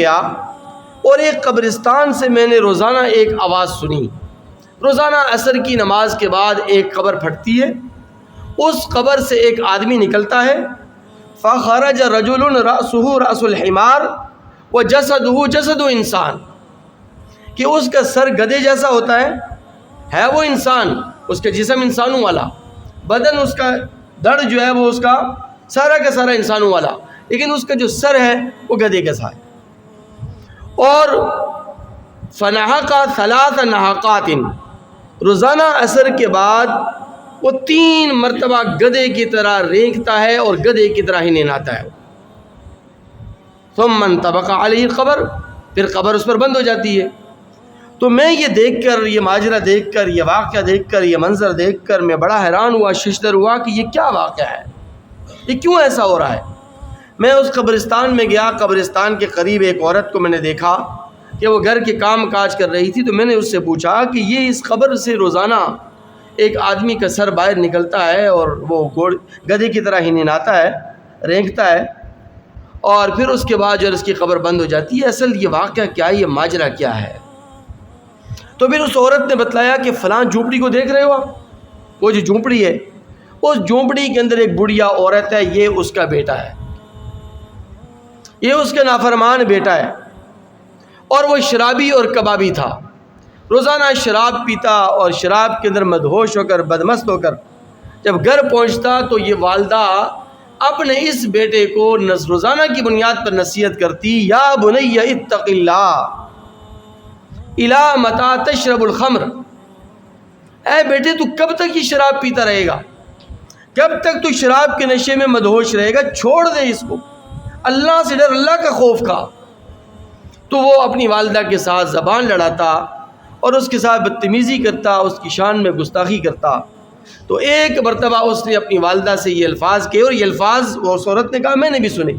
گیا اور ایک قبرستان سے میں نے روزانہ ایک آواز سنی. روزانہ عصر کی نماز کے بعد ایک قبر پھٹتی ہے، اس قبر سے ایک آدمی نکلتا ہے. فخرج رجل رأسه رأس الحمار وجسده جسد انسان، کہ اس کا سر گدھے جیسا ہوتا ہے وہ انسان، اس کا جسم انسانوں والا، بدن اس کا دڑ جو ہے وہ اس کا سارا کا سارا انسانوں والا، لیکن اس کا جو سر ہے وہ گدھے کے سا ہے. اور فنحق ثلاث نحقات، روزانہ عصر کے بعد وہ 3 مرتبہ گدھے کی طرح رینگتا ہے اور گدھے کی طرح ہی نہلاتا ہے. ثم انطبق علیہ القبر، پھر قبر اس پر بند ہو جاتی ہے. تو میں یہ دیکھ کر، یہ ماجرا دیکھ کر، یہ واقعہ دیکھ کر، یہ منظر دیکھ کر میں بڑا حیران ہوا، ششدر ہوا کہ یہ کیا واقعہ ہے، یہ کیوں ایسا ہو رہا ہے. میں اس قبرستان میں گیا. قبرستان کے قریب ایک عورت کو میں نے دیکھا کہ وہ گھر کے کام کاج کر رہی تھی. تو میں نے اس سے پوچھا کہ یہ اس قبر سے روزانہ ایک آدمی کا سر باہر نکلتا ہے اور وہ گدھے کی طرح ہی نہلاتا ہے، رینگتا ہے، اور پھر اس کے بعد جو اس کی قبر بند ہو جاتی ہے، اصل یہ واقعہ کیا ہے، یہ ماجرا کیا ہے. تو پھر اس عورت نے بتلایا کہ فلاں جھونپڑی کو دیکھ رہے ہو آپ، وہ جو جھونپڑی ہے، اس جھونپڑی کے اندر ایک بڑھیا عورت ہے، یہ اس کا بیٹا ہے، یہ اس کا نافرمان بیٹا ہے، اور وہ شرابی اور کبابی تھا. روزانہ شراب پیتا اور شراب کے اندر مدہوش ہو کر، بدمست ہو کر جب گھر پہنچتا تو یہ والدہ اپنے اس بیٹے کو روزانہ کی بنیاد پر نصیحت کرتی، یا بنی اتق اللہ الی متی تشرب الخمر، اے بیٹے تو کب تک یہ شراب پیتا رہے گا، کب تک تو شراب کے نشے میں مدہوش رہے گا، چھوڑ دے اس کو، اللہ سے ڈر، اللہ کا خوف کھا. تو وہ اپنی والدہ کے ساتھ زبان لڑاتا اور اس کے ساتھ بدتمیزی کرتا، اس کی شان میں گستاخی کرتا. تو ایک مرتبہ اس نے اپنی والدہ سے یہ الفاظ کہے، اور یہ الفاظ وہ عورت نے کہا، میں نے بھی سنے،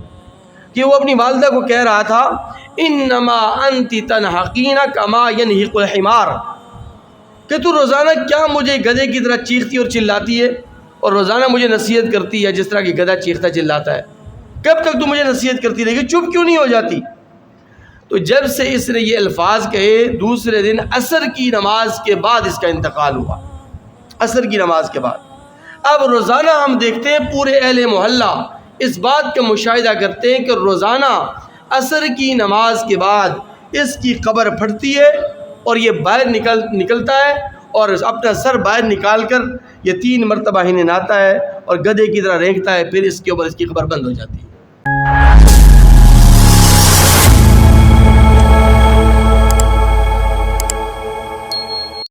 کہ وہ اپنی والدہ کو کہہ رہا تھا، انما انت تنحقین کما ینحق الحمار، کہ تو روزانہ کیا مجھے گدھے کی طرح چیختی اور چلاتی ہے اور روزانہ مجھے نصیحت کرتی ہے جس طرح کہ گدھا چیختا چلاتا ہے، کب تک تو مجھے نصیحت کرتی رہے گی، چپ کیوں نہیں ہو جاتی. تو جب سے اس نے یہ الفاظ کہے، دوسرے دن عصر کی نماز کے بعد اس کا انتقال ہوا، عصر کی نماز کے بعد. اب روزانہ ہم دیکھتے ہیں پورے اہل محلہ اس بات کا مشاہدہ کرتے ہیں کہ روزانہ عصر کی نماز کے بعد اس کی قبر پھٹتی ہے اور یہ باہر نکلتا ہے اور اپنا سر باہر نکال کر یہ 3 مرتبہ ہی نہلاتا ہے اور گدھے کی طرح رینگتا ہے، پھر اس کے اوپر اس کی قبر بند ہو جاتی ہے.